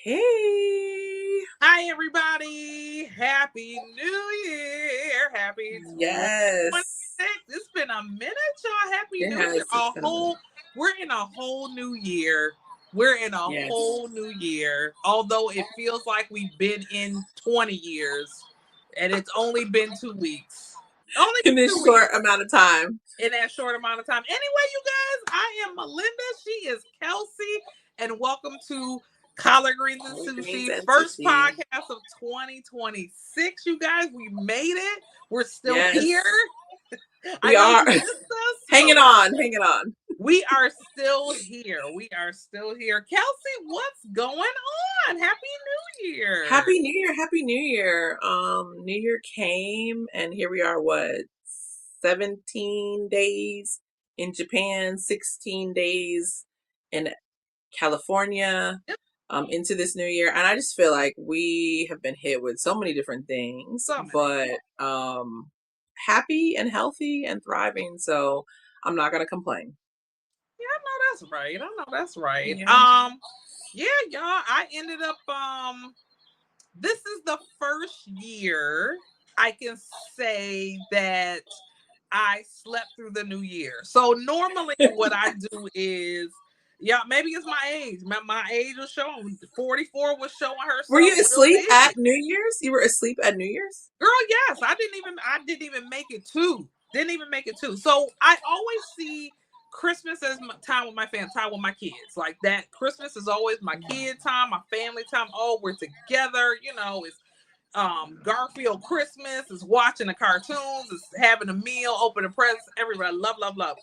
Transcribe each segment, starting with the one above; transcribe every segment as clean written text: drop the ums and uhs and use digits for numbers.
Hey. Hi, everybody. Happy New Year. Happy 2026. Yes. It's been a minute, y'all. Happy It New has. Year. It's been a minute. We're in a whole new year. We're in a Yes. whole new year. Although it feels like we've been in 20 years and it's only been 2 weeks. Only In been this 2 weeks short amount of time. in that short amount of time. Anyway, you guys, I am Melinda. She is Kelsey, and welcome to Collard Greens and Collard greens Sushi, and first sushi. podcast of 2026. You guys, we made it. We're still here. Yes. I We know are you missed us, but hanging on. Hanging on. we are still here. We are still here. Kelsey, what's going on? Happy New Year. Happy New Year. Happy New Year. New Year came and here we are, what, 17 days in Japan, 16 days in California, into this new year. And I just feel like we have been hit with so many different things, So many. but happy and healthy and thriving. So I'm not gonna complain. Yeah, I know that's right. I know that's right. Yeah. Yeah, y'all. I ended up this is the first year I can say that I slept through the new year. So normally what I do is, yeah, maybe it's my age. My age was showing. 44 was showing Were herself you real asleep big. at New Year's? You were asleep at New Year's? Girl, yes. I didn't even make it two. Didn't even make it two. So I always see Christmas as my time with my family, time with my kids. Like that. Christmas is always my kid time, my family time. Oh, we're together. It's Garfield Christmas, is watching the cartoons, is having a meal, opening presents, everybody love, love, love.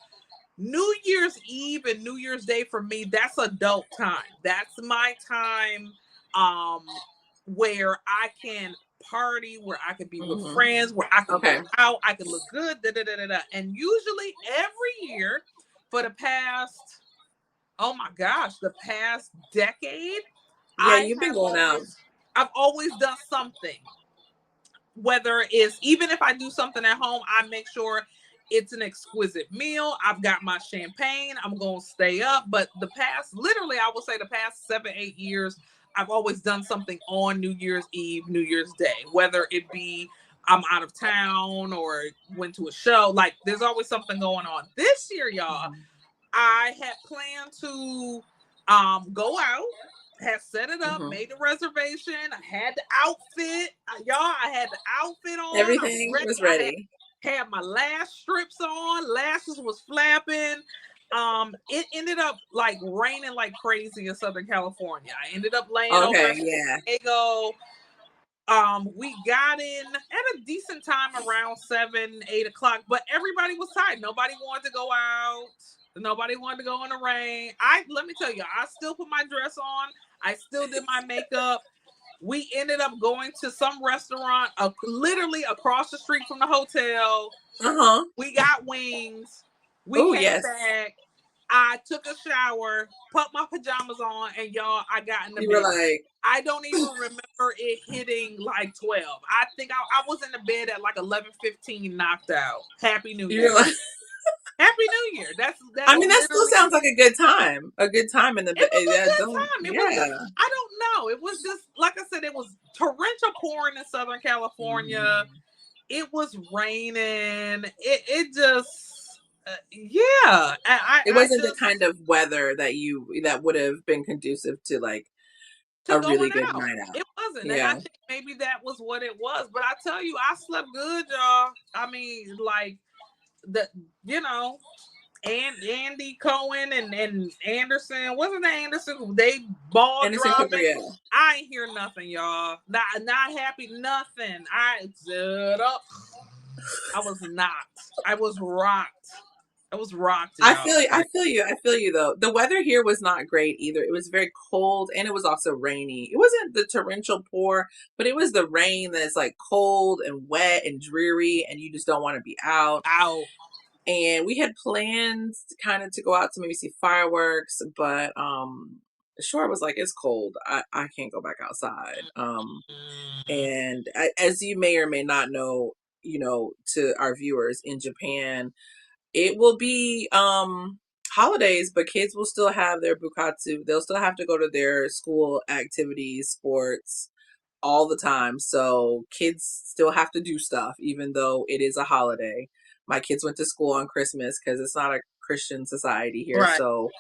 New Year's Eve and New Year's Day for me, that's adult time. That's my time where I can party, where I can be with Hmm. friends, where I can Okay. go out, I can look good, da, da, da, da, da. And usually every year for the past, oh my gosh, the past decade, Yeah, I you've been have going out. I've always done something. Whether it's even if I do something at home, I make sure it's an exquisite meal. I've got my champagne. I'm going to stay up. But literally, I would say the past 7, 8 years, I've always done something on New Year's Eve, New Year's Day, whether it be I'm out of town or went to a show. Like there's always something going on. This year, y'all, Mhm. I had planned to go out, had set it up, Mhm. made the reservation. I had the outfit. Y'all, I had the outfit on. I was Everything ready. was I ready. had my lash strips on, lashes was flapping. It ended up like raining like crazy in Southern California. I ended up laying over Okay, in San yeah. Diego. We got in at a decent time around 7, 8 o'clock, but everybody was tired. Nobody wanted to go out. Nobody wanted to go in the rain. Let me tell you, I still put my dress on. I still did my makeup. We ended up going to some restaurant literally across the street from the hotel. Uh-huh. We got wings. We Oh, came yes. back. I took a shower, put my pajamas on, and y'all, I got in the You were bed. like, I don't even remember it hitting like 12. I think I was in the bed at like 11:15, knocked out. Happy New you were Year. like, Happy New Year. That's I mean, that still literally sounds like a good time. A good time in the it bed. was a Yeah, good don't, time. It was just, yeah. I don't know. It was just, like I said, it was torrential pouring in Southern California. Mhm. It was raining. It just, yeah. It I wasn't the just, kind of weather that would have been conducive to like to a going really good out. night out. It wasn't. And I Yeah. think maybe that was what it was. But I tell you, I slept good, y'all. I mean, like, the, you know, and Andy Cohen and Anderson, wasn't it Anderson? They ball Anderson Cooper, dropping. yeah. I ain't hear nothing, y'all. Not happy, nothing. I stood up. I was not. I was rocked. I was rocked, I y'all. feel you. I feel you. I feel you though. The weather here was not great either. It was very cold and it was also rainy. It wasn't the torrential pour, but it was the rain that's like cold and wet and dreary and you just don't want to be out. Out. And we had plans kind of to go out to maybe see fireworks, but Short was like, it's cold. I can't go back outside. Mm. And as you may or may not know, to our viewers in Japan, it will be holidays, but kids will still have their bukatsu. They'll still have to go to their school activities, sports, all the time. So kids still have to do stuff, even though it is a holiday. My kids went to school on Christmas because it's not a Christian society here. Right. So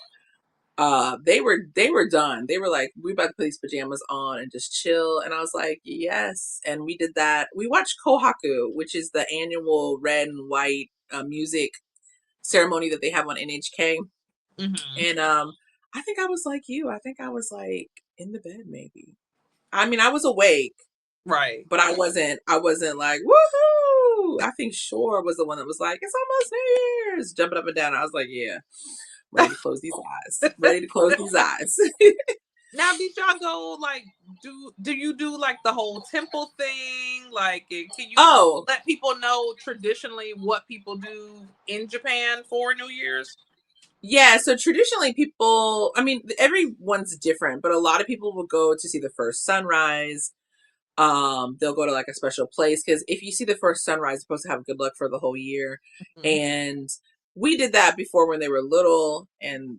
they were done. They were like, we about to put these pajamas on and just chill. And I was like, yes. And we did that. We watched Kohaku, which is the annual red and white music ceremony that they have on NHK. Hmm. And I think I was like you. I think I was like in the bed maybe. I mean, I was awake, Right. but I wasn't like, woohoo. I think Shore was the one that was like, it's almost New Year's, jumping up and down. I was like, yeah, I'm ready to close these eyes. Ready to close these eyes. Now, did y'all go like do you do like the whole temple thing? Like, can you Oh, let people know traditionally what people do in Japan for New Year's? yeah. So traditionally people, I mean, everyone's different, but a lot of people will go to see the first sunrise. They'll go to like a special place because if you see the first sunrise, it's supposed to have good luck for the whole year. Mhm. And we did that before when they were little, and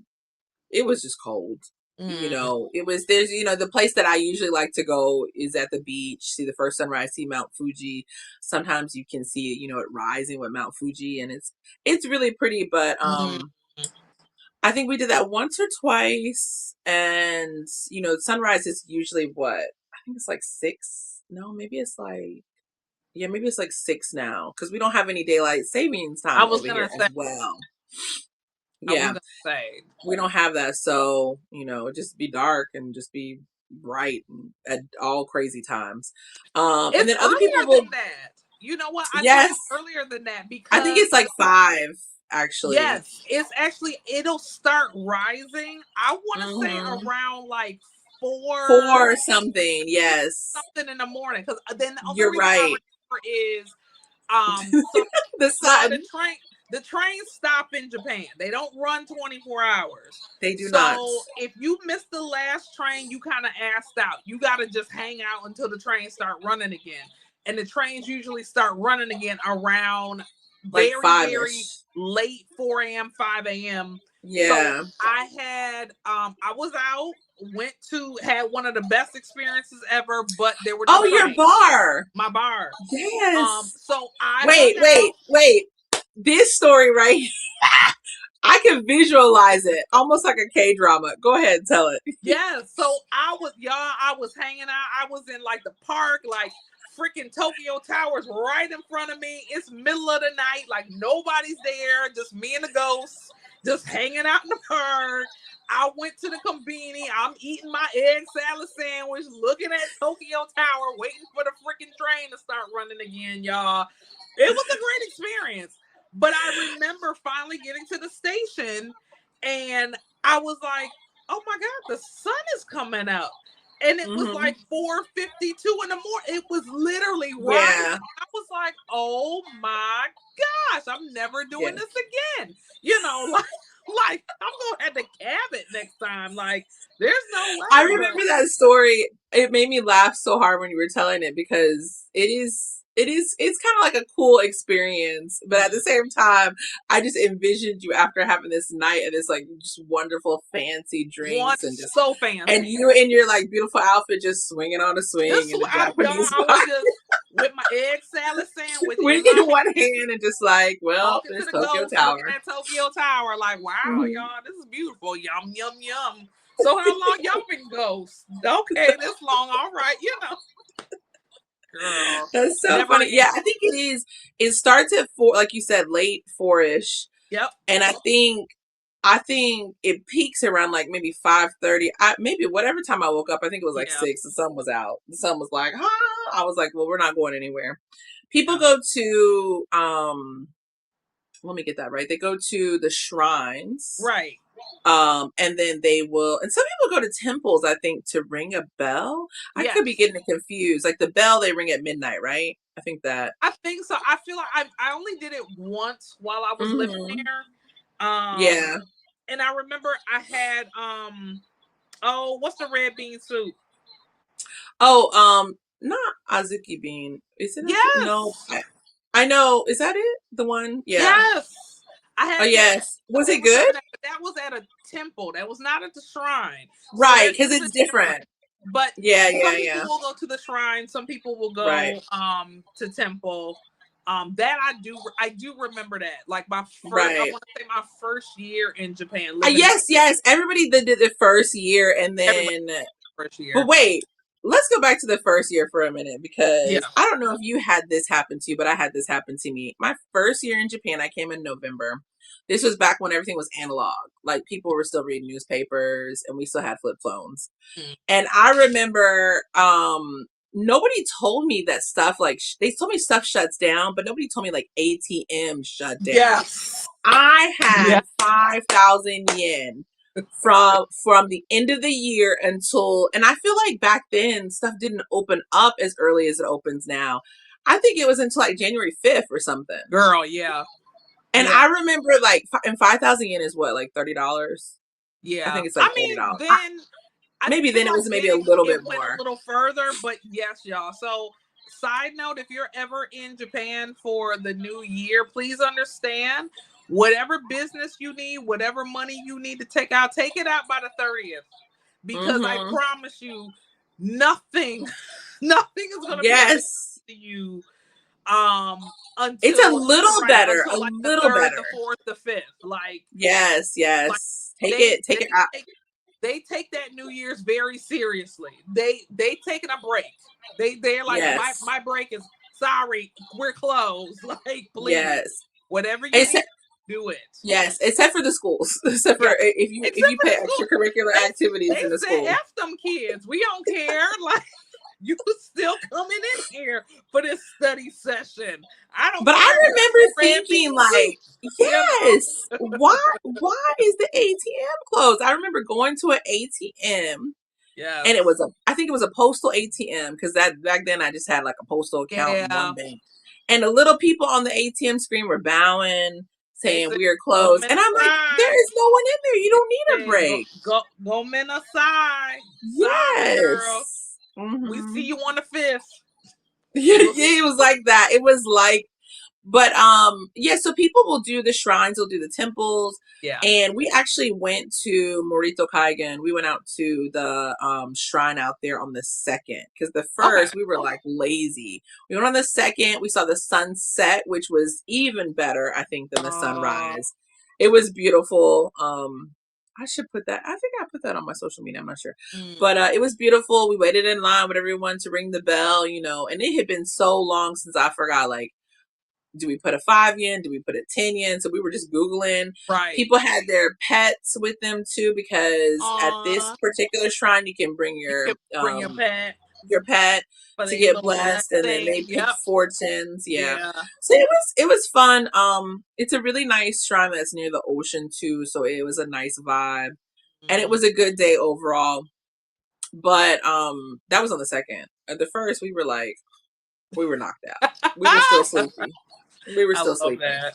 it was just cold. Mm, It was there's the place that I usually like to go is at the beach, see the first sunrise, see Mount Fuji. Sometimes you can see it rising with Mount Fuji, and it's really pretty. But mm. I think we did that once or twice, and sunrise is usually what I think it's like 6. No, maybe it's like yeah, maybe it's like 6 now because we don't have any daylight savings I time was over here gonna as say. well. I was Yeah, gonna say. we don't have that, so just be dark and just be bright at all crazy times. And It's then other people earlier will. than that. You know what? I think Yes, it's earlier than that I think because it's like 5 actually. yes, it's actually it'll start rising. I want to say Hmm. around like 4 4 something. Yes, something in the morning. Because then the other you're reason I right. remember is so The y'all sun. the trains stop in Japan. They don't run 24 hours. They do not. So if you missed the last train, you kind of assed out. You got to just hang out until the trains start running again. And the trains usually start running again around Like very, 5ish. very late 4 a.m., 5 a.m. So Yeah. I was out, went to, had one of the best experiences ever, but there were no Oh, your trains. bar. My bar. Yes. So I Wait, hung wait, out. wait. This story right here, I can visualize it almost like a K drama. Go ahead and tell it. Yeah, so I was hanging out. I was in like the park, like freaking Tokyo Towers right in front of me. It's middle of the night, like nobody's there, just me and the ghosts, just hanging out in the park. I went to the conveni. I'm eating my egg salad sandwich, looking at Tokyo Tower, waiting for the freaking train to start running again, y'all. It was a great experience. But I remember finally getting to the station and I was like, oh my god, the sun is coming up, and it was Hmm. like 4:52 in the morning. It was literally Yeah. rising. I was like, oh my gosh, I'm never Yeah. doing this again. You know, like I'm gonna have to cab it next time. Like there's no I way. But remember that story. It made me laugh so hard when you were telling it because it's kind of like a cool experience, but at the same time, I just envisioned you after having this night and this like just wonderful fancy one drinks and just so and fancy. you in your like beautiful outfit just swinging on a swing Just in the y'all, Japanese I bar, was just with my egg salad sandwich swing in my in one hand and just like, well, talking to there's the Tokyo ghost, looking Tower. at Tokyo Tower, like, wow, Mhm. y'all, this is beautiful. Yum, yum, yum. So how long y'all been ghosts? Okay, this long. All right, girl, That's so never funny. again. Yeah, I think it is. It starts at 4, like you said, late 4ish, Yep. and I think it peaks around like maybe 5:30. Maybe whatever time I woke up, I think it was like Yeah. 6. The sun was out. The sun was like, I was like, well, we're not going anywhere. People Yeah. go to let me get that right. They go to the shrines. Right. And then they will, and some people go to temples, I think, to ring a bell. I could be Yes. getting it confused. Like the bell they ring at midnight, right? I think that. I think so. I feel like I only did it once while I was living Hmm. there. Yeah. And I remember I had oh, what's the red bean soup? Oh, not Azuki bean. Is it Azuki? No, Yes. I know. Is that it? The one? Yeah. Yes. I Oh had that. yes. Was I it good? remember that, but that was at a temple. That was not at the shrine. So Right, there because is a it's difference. different. But Yeah, some yeah, people yeah. will go to the shrine. Some people will Right, go to temple. That I do remember that. Like my first, I right. want to say my first year in Japan, living in Yes, yes. Everybody that did the first year, and everybody then. first But year. wait, let's go back to the first year for a minute Yeah. because I don't know if you had this happen to you, but I had this happen to me. My first year in Japan, I came in November. This was back when everything was analog. Like people were still reading newspapers and we still had flip phones. Mm. And I remember nobody told me that stuff like they told me stuff shuts down, but nobody told me like ATM shut down. Yes. I had Yeah. 5,000 yen from the end of the year until, and I feel like back then stuff didn't open up as early as it opens now. I think it was until like January 5th or something. Girl. Yeah. And Yeah. I remember like, and 5,000 yen is what, like $30? I Yeah. think it's like I mean, $30. then I Maybe feel then it like was maybe a then little it bit went a more. little further, but yes, y'all. So, side note, if you're ever in Japan for the new year, please understand whatever business you need, whatever money you need to take it out by the 30th. Because I Hmm. promise you, nothing, nothing is gonna be available Yes. to you It's a until little right better, until a like the little third, better. the fourth, the fifth. Yes, Like yes. Take they it, take they it out. take they take that New Year's very seriously. They taking a break. They're like Yes, my break is sorry, we're closed. Like please, yes. whatever you need, Except, do it. yes, except for the schools. Except for Yeah, if except you for pay the school. extracurricular activities They in the said school. F them kids. We don't care. Like you still coming in here for this study session. I don't But care I if you got remember the red thinking bean like, soup. You know? yes, why is the ATM closed? I remember going to an ATM and it Yes. was I think it was a postal ATM because that back then I just had like a postal account in one Yeah. bank. And the little people on the ATM screen were bowing, They saying said we are go closed. men And I'm like, there aside. is no one in there. You don't need a Said break. go men aside. Sorry, girl. Yes. We see Hmm. you on the fifth. Yeah, We'll see yeah, it was you. like that. It was like, but yeah, so people will do the shrines, will do the temples, Yeah. and we actually went to Morito Kaigan. We went out to the shrine out there on the second because the Okay. first we were like lazy. We went on the second. We saw the sunset, which was even better, I think, than the Uh, sunrise. It was beautiful. I should put that. I think I put that on my social media. I'm not sure, mm, but it was beautiful. We waited in line with everyone to ring the bell, and it had been so long since I forgot. Like, do we put a 5 yen? Do we put a 10 yen? So we were just Googling. right. People had their pets with them too because at this Uh, particular shrine you can bring you can bring your pet for to their get little blessed and then blessing. they pick Yep. fortunes. Yeah. Yeah. So it was fun. It's a really nice shrine that's near the ocean too, so it was a nice vibe. And it Mm. was a good day overall. But that was on the second. At the first we were knocked out. We were still sleepy. We were I still love sleeping. that.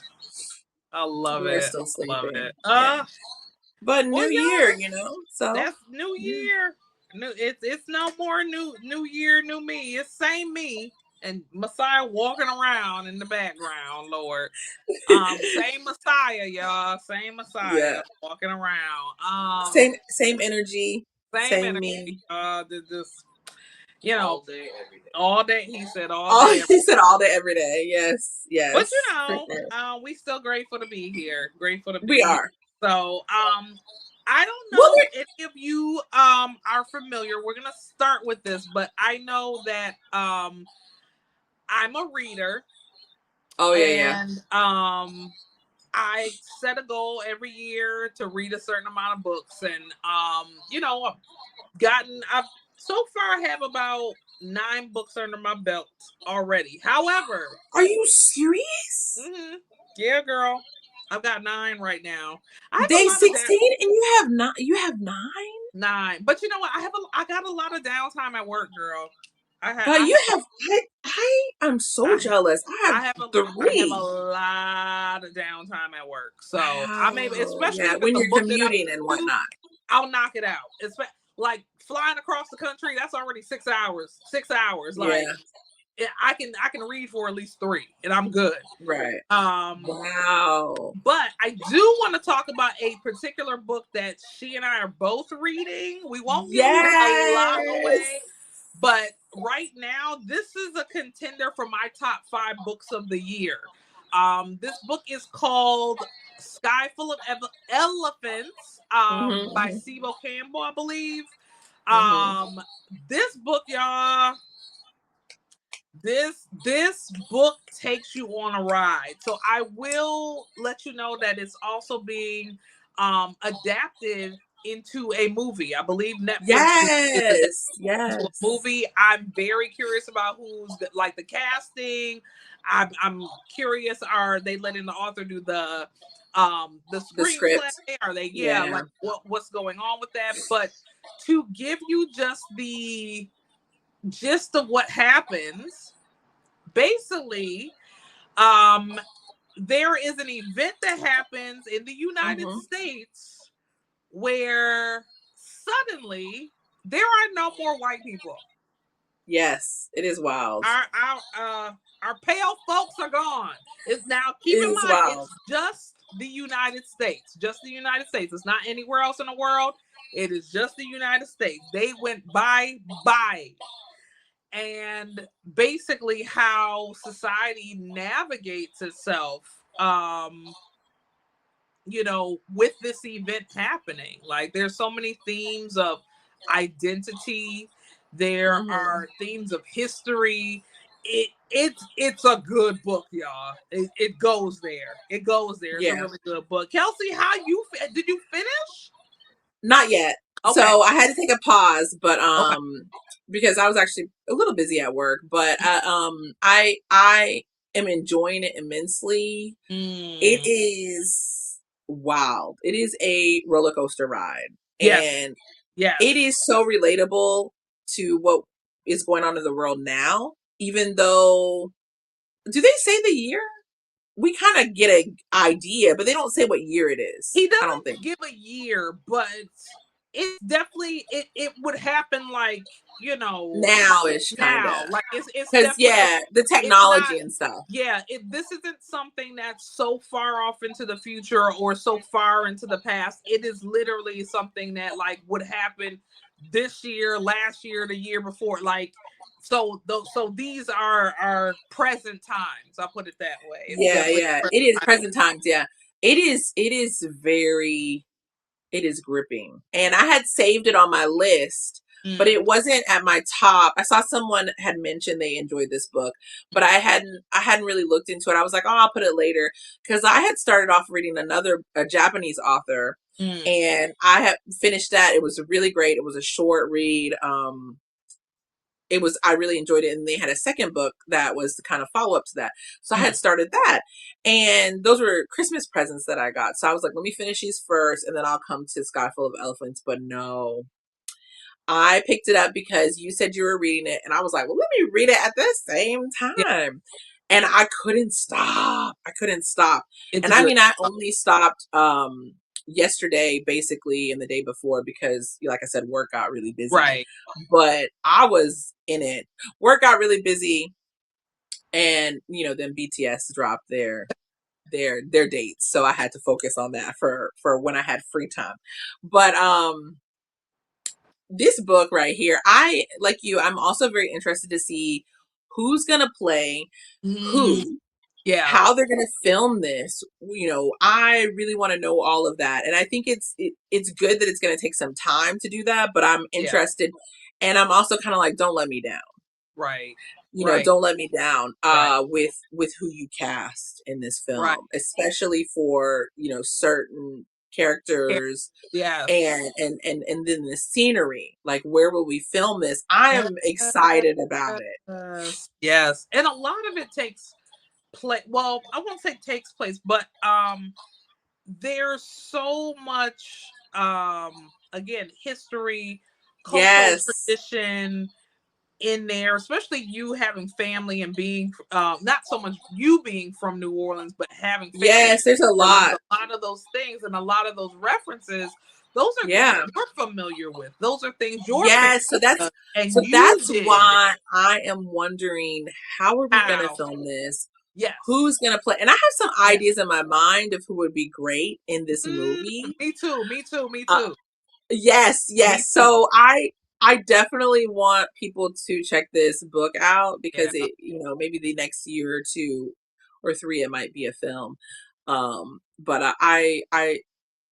I love We were it. still Love sleeping. it. Yeah. But Well, New y'all, Year, so that's New yeah. Year. It's no more New Year, new me. It's same me and Messiah walking around in the background, Lord. Same Messiah, y'all. Same Yeah. Messiah walking around. Same energy, Same same energy. me. Just all day, every day. All day. He said all Oh, day. he said all day, every day. Yes, But yes, for sure. we still grateful to be here. Grateful to We be here. are. So, I don't Well, know if any of you are familiar. We're gonna start with this, but I know that I'm a reader, oh yeah, yeah. and I set a goal every year to read a certain amount of books, and I've so far I have about 9 books under my belt already. However, Are you serious? mm-hmm, yeah, girl, I've got 9 right now. I have a Day lot of that 16 and you have not you have 9? 9, but you know what? I got a lot of downtime at work, girl. I have But I you have have I am so I jealous. I have I have a 3. lot of downtime at work, so I'm able, Wow. especially Yeah, if it's when a you're book that I commuting and do, whatnot. I'll knock it out. It's like flying across the country. That's already 6 hours. 6 hours. Yeah. Like I can read for at least 3 and I'm good. Right. Um, Wow. but I do want to talk about a particular book that she and I are both reading. We won't give a lot Yes. away, but right now, this is a contender for my top 5 books of the year. This book is called Sky Full of Elephants, by Mm-hmm, Sibo Campbell, I believe. mm-hmm. Um, this book, y'all, this book takes you on a ride. So I will let you know that it's also being adapted into a movie. I believe Netflix is adapting Yes. to a Yes. movie. I'm very curious about who's like the casting. I'm curious, are they letting the author do the The screenplay? script. Are they, yeah, Yeah. like what's going on with that? But to give you just the gist of what happens, basically, um there is an event that happens in the United Mm-hmm. States where suddenly there are no more white people. Yes. It is wild. Our pale folks are gone. It's now, It keep in is mind, wild. it's just the United States. Just the United States. It's not anywhere else in the world. It is just the United States. They went bye. And basically how society navigates itself, with this event happening. Like, there's so many themes of identity, there Mm-hmm. are themes of history. It's a good book, y'all. It goes there. It goes there. It's a Yeah. really good book. Kelsey, how you did you finish? Not yet. Okay. So I had to take a pause, but Okay. because I was actually a little busy at work, but I am enjoying it immensely. It Mm, is wild. It is a roller coaster ride, yes. and it Yes. is so relatable to what is going on in the world now. Even though, do they say the year? We kind of get an idea, but they don't say what year it is. He I don't think. doesn't give a year, but it's definitely, it would happen, like, Now-ish, kind of. now. Like, it's Because, definitely, yeah, the it's not, technology and stuff. yeah, this isn't something that's so far off into the future or so far into the past. It is literally something that, like, would happen this year, last year, the year before. Like, so these are present times. I'll put it that way. It's Yeah, definitely yeah. present It is time. present times, yeah. It is very, it is gripping. And I had saved it on my list, but Mm, it wasn't at my top. I saw someone had mentioned they enjoyed this book, but I hadn't really looked into it. I was like, "Oh, I'll put it later," cuz I had started off reading a Japanese author, mm, and I had finished that. It was really great. It was a short read. I really enjoyed it, and they had a second book that was the kind of follow-up to that, so I mm. had started that, and those were Christmas presents that I got, so I was like, let me finish these first and then I'll come to Sky Full of Elephants. But no, I picked it up because you said you were reading it, and I was like, well, let me read it at the same Yeah, time. And I couldn't stop. I couldn't stop. it's a And I good. mean, I only stopped yesterday, basically, and the day before, because like I said, work got really busy. Right. But I was in it. Work got really busy, and then BTS dropped their dates. So I had to focus on that for when I had free time. But this book right here, I like you, I'm also very interested to see who's gonna play Mm, who, yeah. how they're gonna film this. I really want to know all of that, and I think it's good that it's gonna take some time to do that. But I'm Yeah. interested, and I'm also kind of like, don't let me down. Right. Right. Don't let me down Right. with who you cast in this Right. film, especially for certain Yeah. characters, Yes. and then the scenery. Like, where will we film this? I am excited about it. Yes. Yes. And a lot of it takes place. Well, I won't say takes place, but there's so much, again, history, cultural Yes. tradition in there, especially you having family and being, not so much you being from New Orleans, but having family Yes, there's a in New Orleans. lot. A lot of those things and a lot of those references Those are things Yeah. you're familiar with. Those are things your family Yes. So that's does, and so you that's did. why I am wondering, how are we gonna How? film this? Yes. Who's gonna play? And I have some Yes. ideas in my mind of who would be great in this Mm, movie. me too. Me too. Me Uh, too. yes, Me yes. too. So I definitely want people to check this book out because Yeah. it, maybe the next year or two or three it might be a film. But I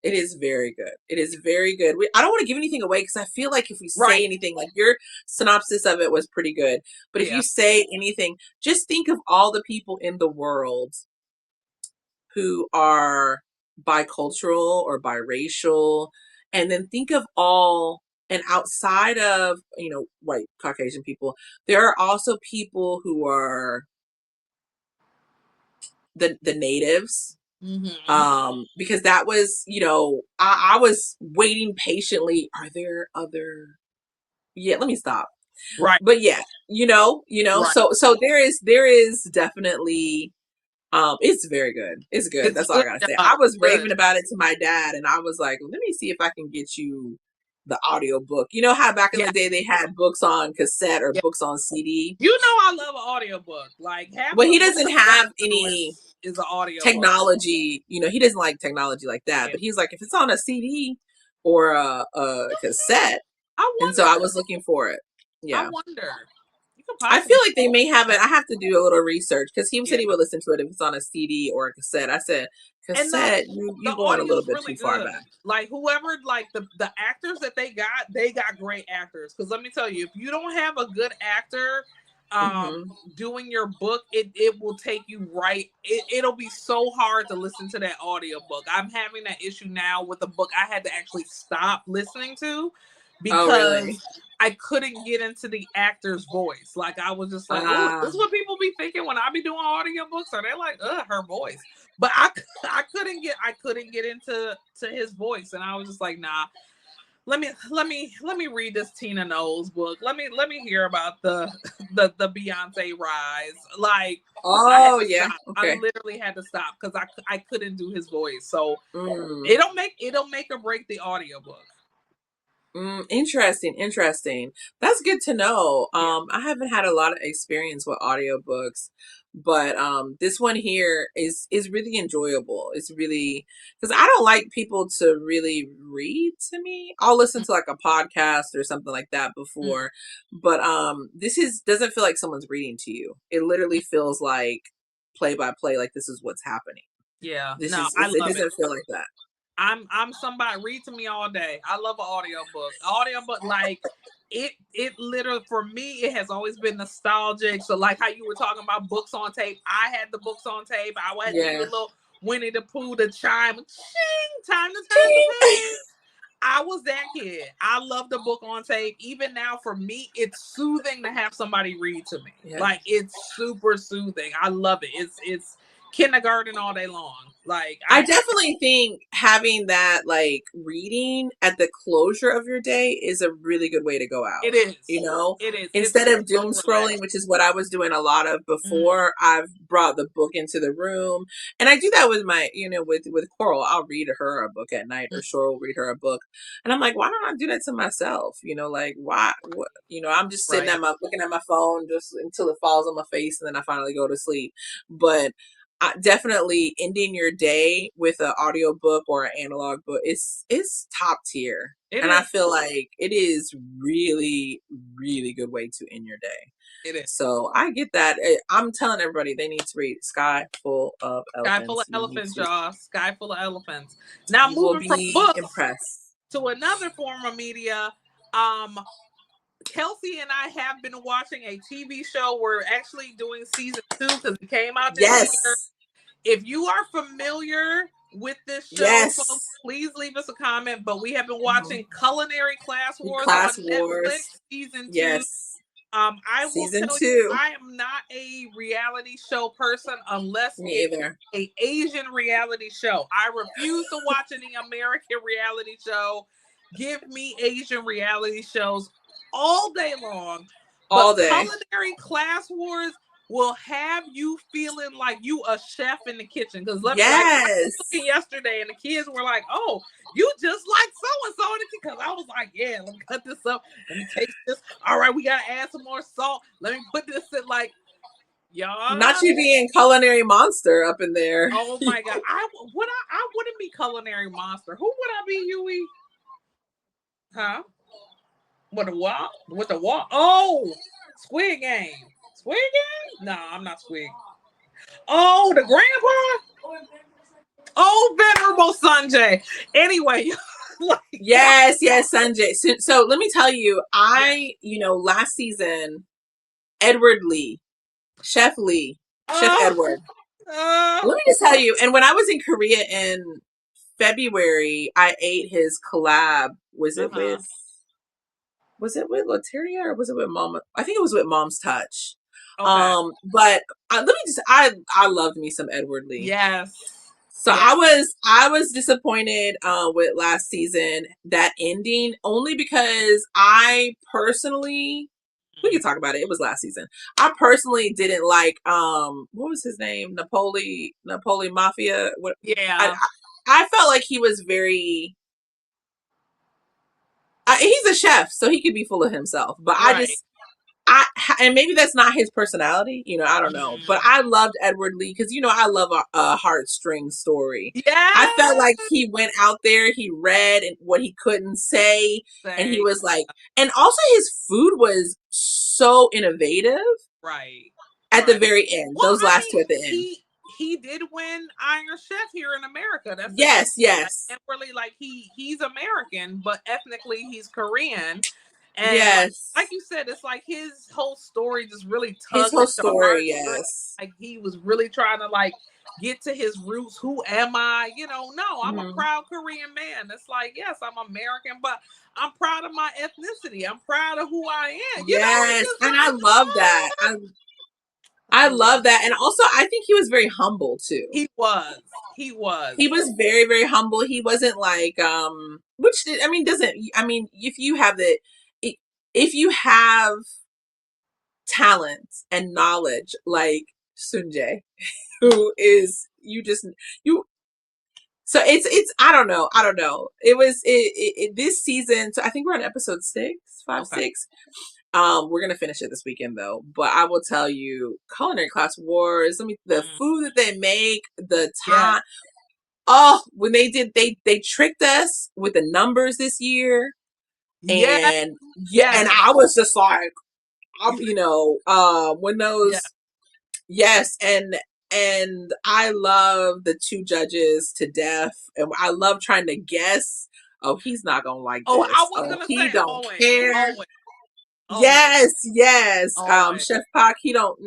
it is very good. It is very good. I don't want to give anything away because I feel like if we say Right. anything, like your synopsis of it was pretty good, but if Yeah. you say anything, just think of all the people in the world who are bicultural or biracial, and then think of all, and outside of white Caucasian people, there are also people who are the natives, Mm-hmm. because that was, I was waiting patiently. Are there other, yeah, let me stop. Right. But yeah, Right. so there is definitely, it's very good. It's good. It's That's all I good, gotta say. y'all. I was Good. raving about it to my dad, and I was like, let me see if I can get you the audio book. You know how back in Yeah. the day they had books on cassette or Yeah. books on CD? You know I love an audiobook. Like half Well, the he book doesn't I got have on the any list is an audiobook. technology. He doesn't like technology like that. Yeah. But he's like, if it's on a CD or a cassette, I and so I wonder. was looking for it. I Yeah. wonder. You could I feel possibly like they may have it. I have to do a little research because he said yeah. he would listen to it if it's on a CD or a cassette. I said, And cassette, the you going a little audio's bit really too far good. back. Like whoever, like the actors that they got great actors. Because let me tell you, if you don't have a good actor, Hmm. doing your book, it will take you right. It'll be so hard to listen to that audiobook. I'm having that issue now with a book I had to actually stop listening to Oh, really? because I couldn't get into the actor's voice. Like I was just like, oh, this Uh, is what people be thinking when I be doing audiobooks. Are they like, her voice? But I couldn't get into his voice, and I was just like, nah. Let me read this Tina Knowles book. Let me hear about the Beyonce rise. Like I had oh, to yeah. stop. I Okay. literally had to stop because I couldn't do his voice. So Mm. it'll make or break the audiobook. Interesting, interesting. That's good to know. Yeah. I haven't had a lot of experience with audiobooks, but this one here is really enjoyable. It's really, because I don't like people to really read to me. I'll listen to like a podcast or something like that Mm-hmm. before, but this is doesn't feel like someone's reading to you. It literally feels like play by play, like this is what's happening. Yeah. This No, is I it love it. doesn't feel like that. I'm somebody read to me all day. I love an audiobook. Audiobook like it literally for me it has always been nostalgic. So like how you were talking about books on tape, I had the books on tape. I had the Yeah. little Winnie the Pooh, the chime, ching, time to turn the Ching. page. I was that kid. I love the book on tape. Even now, for me, it's soothing to have somebody read to me. Yeah. Like it's super soothing. I love it. It's kindergarten all day long. Like I I definitely think having that like reading at the closure of your day is a really good way to go out. It is. You know, It is. instead It's of so doom scrolling, relaxing. which is what I was doing a lot of Mm, before, I've brought the book into the room, and I do that with my, with Coral. I'll read her a book at night, mm, or Shore will read her a book, and I'm like, why don't I do that to myself? Like why? What? I'm just sitting right. looking at my phone just until it falls on my face, and then I finally go to sleep. But definitely ending your day with an audiobook or an analog book is top tier, It and I is. feel like it is really really good way to end your day. It is. So I get that. I'm telling everybody they need to read Sky Full of Sky full of Elephants. You need elephants, to. y'all. Sky full of elephants. Now You will moving from be books impressed. to another form of media. Um, Kelsey and I have been watching a TV show. We're actually doing season 2 because it came out this year. Yes. If you are familiar with this show, Yes. folks, please leave us a comment. But we have been Mhm. watching Culinary Class Wars on Class Wars. Netflix season 2. Yes. I will Season tell you, 2. I am not a reality show person unless Me it's either. a Asian reality show. I refuse to watch any American reality show. Give me Asian reality shows all day long. But All day. Culinary Class Wars, will have you feeling like you a chef in the kitchen. Because let me like I was Yes. cooking yesterday and the kids were like, "Oh, you just like so and so in the kitchen." Because I was like, "Yeah, let me cut this up. Let me taste this. All right, we gotta add some more salt. Let me put this in like Not y'all." you being culinary monster up in there. Oh my god, I wouldn't be culinary monster. Who would I be, Huey? Huh? With a what? With a what? Oh, Squid Game. Squid Game? No, I'm not Squid. Oh, the grandpa? Oh, venerable Sanjay. Anyway, like y'all. Yes, yes, Sanjay. So let me tell you, Yeah. last season, Edward Lee, Chef Lee, Chef Oh, Edward. oh, Let me just tell you, and when I was in Korea in February, I ate his collab. uh-huh. Was it with Lateria or was it with Mama? I think it was with Mom's Touch. Okay. But let me just I loved me some Edward Lee. Yes. So Yeah. I was disappointed with last season, that ending, only because I personally, we can talk about it. It was last season. I personally didn't like what was his name? Napoli Mafia. What I Yeah. I felt like he was very he's a chef, so he could be full of himself. But Right. I and maybe that's not his personality, I don't know. But Mm. I loved Edward Lee because I love a heartstring story. I felt Yes. like he went out there, he read and what he couldn't say, and he Say was like, and also his food was so innovative right. at the Right. very end. Well, Those I last two mean, at the end. he did win Iron Chef here in America. That's the thing. Yes, Like, yes, and really, like he's American, but ethnically he's Korean. And like yes. you said, it's like his whole story just really His tugged whole at your story, heartstrings. yes. Like he was really trying to like get to his roots. Who am I? No, I'm a Mhm. proud Korean man. It's like, yes, I'm American, but I'm proud of my ethnicity. I'm proud of who I am. It's Yes, just and I like, love that. I I love love that. And also I think he was very humble too. he was. He was. He was very, very humble. He wasn't like, I mean, doesn't, I mean, if you have talent and knowledge like Sunjay, who is, you, so I don't know. This season, so I think we're on episode six, five, Okay. six. We're gonna finish it this weekend though. But I will tell you, culinary class wars. The Mm. food that they make, the Yeah. time. Oh, when they tricked us with the numbers this year, Yeah. and yeah, and I Yes. was just like, when Yeah. those, yes, and I love the two judges to death, and I love trying to guess. Oh, he's not gonna like Oh, I this. was Oh, gonna he say don't always, care. always, always, Yes, yes. always. Chef Pak, he don't.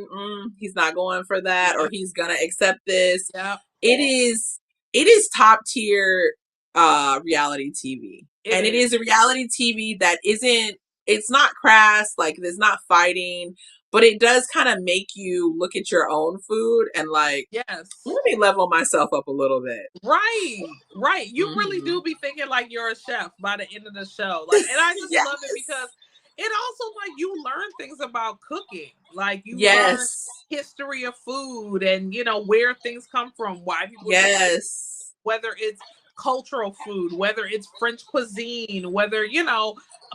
He's not going for that, or Yep. he's gonna accept this. Yep. It is, it is top tier reality TV, It and it is. is a reality TV that isn't. It's not crass, like there's not fighting, but it does kind of make you look at your own food and like, Yes. let me level myself up a little bit. Right. Right. You really Hmm. do be thinking like you're a chef by the end of the show. Like, and I just love it Yes, because it also like you learn things about cooking. Like you learn yes, history of food and where things come from, why people do yes, whether it's cultural food, whether it's French cuisine, whether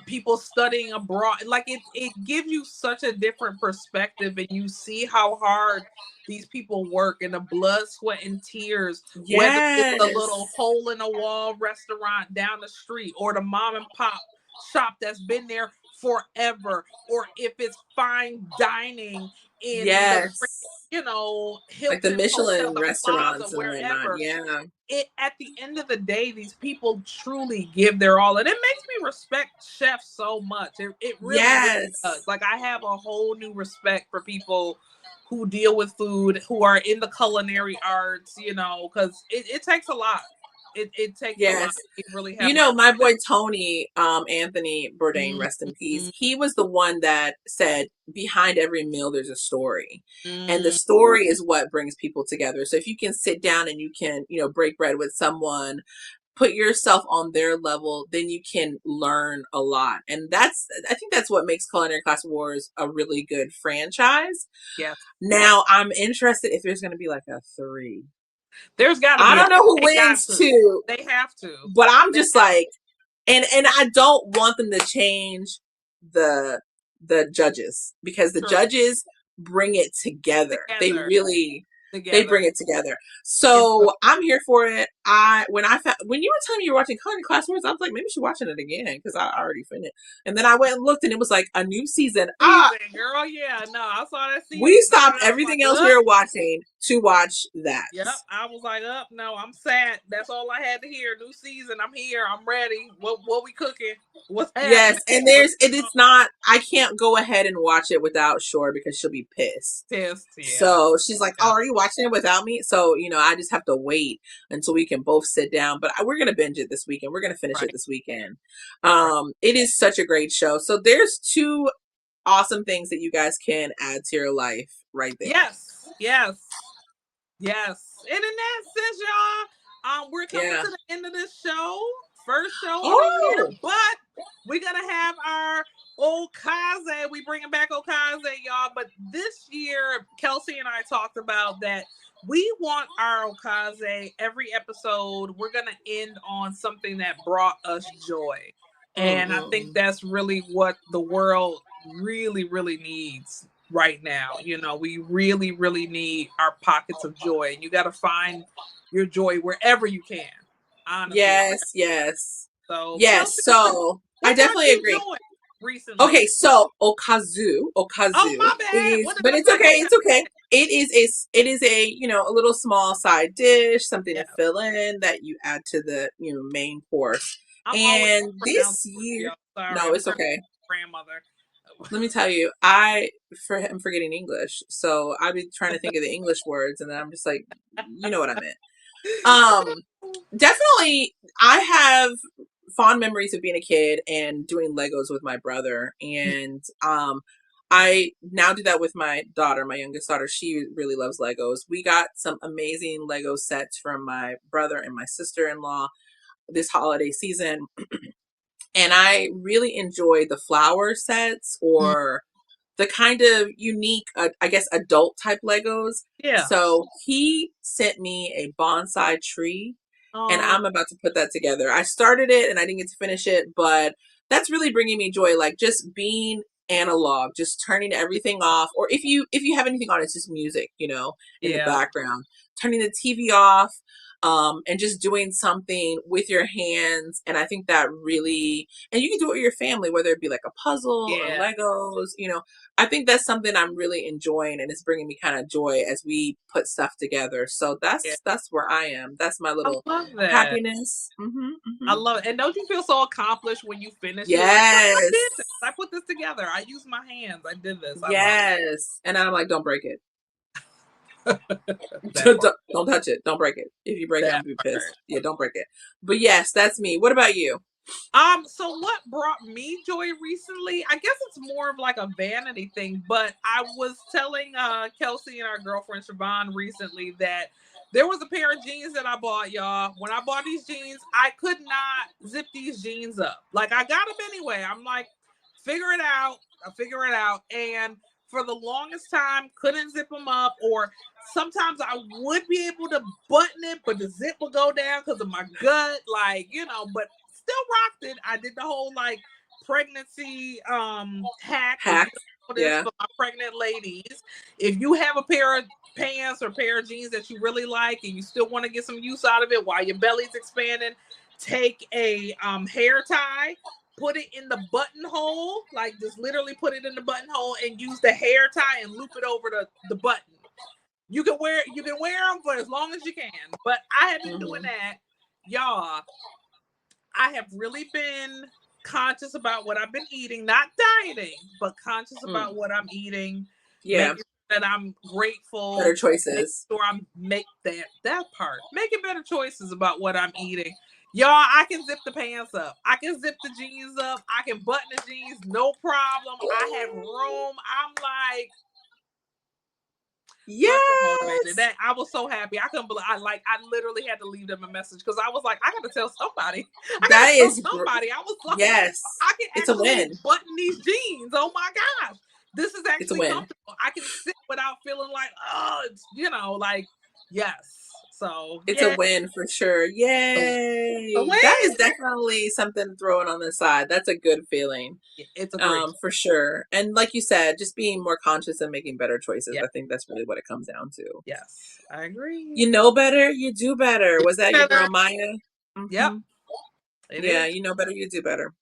people studying abroad. Like it gives you such a different perspective, and you see how hard these people work in the blood, sweat, and tears. Whether it's the little yes, hole in the wall restaurant down the street, or the mom and pop shop that's been there forever, or if it's fine dining in the yes. freaking, Like the Hilton Hotel, Michelin the Plaza, restaurants and whatnot. wherever. Yeah. It at the end of the day, these people truly give their all, and it makes me respect chefs so much. It really, really does. Yes. Like I have a whole new respect for people who deal with food, who are in the culinary arts, because it takes a lot. It takes a lot. Yes. They really have my My boy respect. Tony, Anthony Bourdain, rest in peace. Mm, He was the one that said, behind every meal, there's a story. And the mm, story is what brings people together. So if you can sit down and you can, break bread with someone, put yourself on their level, then you can learn a lot. And I think that's what makes Culinary Class Wars a really good franchise. Yes. Now, I'm interested if there's going to be like a 3. There's got to I be don't know who they got wins to. 2, They have to. but I'm They just have like, and I don't want them to change the the judges, because the true. judges bring it together. Together. They Together. bring it together. It's so So I'm here for it. When you were telling me you were watching Culinary Class Wars, I was like, maybe she's watching it again because I already finished. And then I went and looked, and it was like a new season. season, girl. Yeah, no, I saw that We season. stopped I was everything like, else we were watching to watch that. yep. I was like, up. No, I'm sad. That's all I had to hear. New season. I'm here. I'm ready. What we cooking? What's Yes, happening? and it's not. I can't go ahead and watch it without Shore because she'll be pissed. Pissed. Yeah. So she's like, "Oh, Yeah. are you watching it without me?" So I just have to wait until we can both sit down. But we're gonna binge it this weekend. We're gonna finish it Right. this weekend. Right. It is such a great show. So there's 2 awesome things that you guys can add to your life right there. Yes. Yes. Yes. And in that sense, y'all, we're coming Yeah. to the end of this show. First show of the year, Oh. but we're gonna have our Okaze. We bringing back Okaze, y'all. But this year, Kelsey and I talked about that we want our Okaze every episode. We're gonna end on something that brought us joy. And I think Mm-mm. that's really what the world really, really needs right now. We really, really need our pockets of joy. And you got to find your joy wherever you can, honestly. Yes. Yes. So, Yes. Kelsey, So I what brought definitely you agree. joy recently? Okay, so Oh, okazu my bad. is, What did but I it's say? okay, it's okay. It is a a little small side dish, something Yeah, to fill in that you add to the main course. I'm always And pronouncing this it, year, y'all. Sorry, no, I'm it's sorry, okay. grandmother. Let me tell you, I'm forgetting English, so I be trying to think of the English words, and then I'm just like, you know what I meant. Um, Definitely, I have fond memories of being a kid and doing Legos with my brother, and I now do that with my daughter, my youngest daughter. She really loves Legos. We got some amazing Lego sets from my brother and my sister-in-law this holiday season, and I really enjoy the flower sets, or the kind of unique, I guess, adult type Legos. Yeah. So he sent me a bonsai tree, and Oh, I'm about to put that together. I started it and I didn't get to finish it, but that's really bringing me joy. Like, just being analog, just turning everything off, or if you have anything on, it's just music, in the yeah, background, turning the TV off, and just doing something with your hands. And I think that really, and you can do it with your family, whether it be like a puzzle or yeah, Legos. I think that's something I'm really enjoying, and it's bringing me kind of joy as we put stuff together. So yeah. that's where I am. That's my I little love that. happiness. I love it. And don't you feel so accomplished when you finish it? Like, look, I did this. Yes. I put this together. I used my hands. I did this. I love Yes. And I'm like, don't break it. that don't, part. don't touch it. Don't break it. If you break it, I'm That gonna be part. pissed. Yeah, don't break it. But yes, that's me. What about you? So what brought me joy recently? I guess it's more of like a vanity thing, but I was telling Kelsey and our girlfriend Siobhan recently that there was a pair of jeans that I bought, y'all. When I bought these jeans, I could not zip these jeans up. Like, I got them anyway. I'm like, figure it out. I figure it out. And for the longest time, couldn't zip them up, or sometimes I would be able to button it, but the zip would go down because of my gut, like, but still rocked it. I did the whole like pregnancy hack. If Hack. you don't know this, Yeah. for my pregnant ladies, if you have a pair of pants or pair of jeans that you really like and you still want to get some use out of it while your belly's expanding, take a hair tie, put it in the buttonhole, like just literally put it in the buttonhole and use the hair tie and loop it over the button. You can wear them for as long as you can. But I have been doing Hmm. that, y'all. I have really been conscious about what I've been eating, not dieting, but conscious Mm. about what I'm eating, Yeah. making sure that I'm Better grateful, making choices. sure I'm make that part, making better choices about what I'm eating. Y'all, I can zip the pants up. I can zip the jeans up. I can button the jeans, no problem. I have room. I'm like, Super motivated. Yes. That I was so happy. I couldn't believe I literally had to leave them a message because I was like, I gotta tell somebody. I gotta That tell is somebody. I was like, yes. I can It's a actually win. button these jeans. Oh my gosh. This is It's a actually win. comfortable. I can sit without feeling like, oh, it's like yes. So It's a yeah, win for sure. a Yay. That is win. definitely something throwing on the side. That's a good feeling. It's a great. For sure. And like you said, just being more conscious and making better choices. Yeah. I think that's really what it comes down to. Yes. I agree. You know better, you do better. Was that your Better. girl Maya? Yep. Hmm. It Yeah, is. you know better, you do better.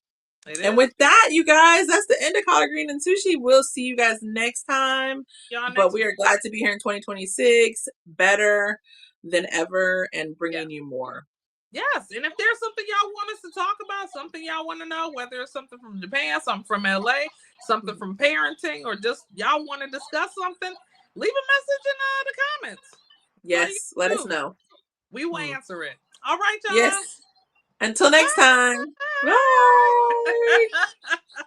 It And is. with that, you guys, that's the end of Collard Green and Sushi. We'll see you guys next time. Y'all But next. we are glad to be here in 2026, better than ever, and Yeah. bringing you more. Yes, and if there's something y'all want us to talk about, something y'all want to know, whether it's something from Japan, something from LA, something from parenting, or just y'all want to discuss something, leave a message in the comments. That's all you Yes, let us do. know. We will Hmm. answer it. All right, Yes. y'all. Until next time. Bye. Bye.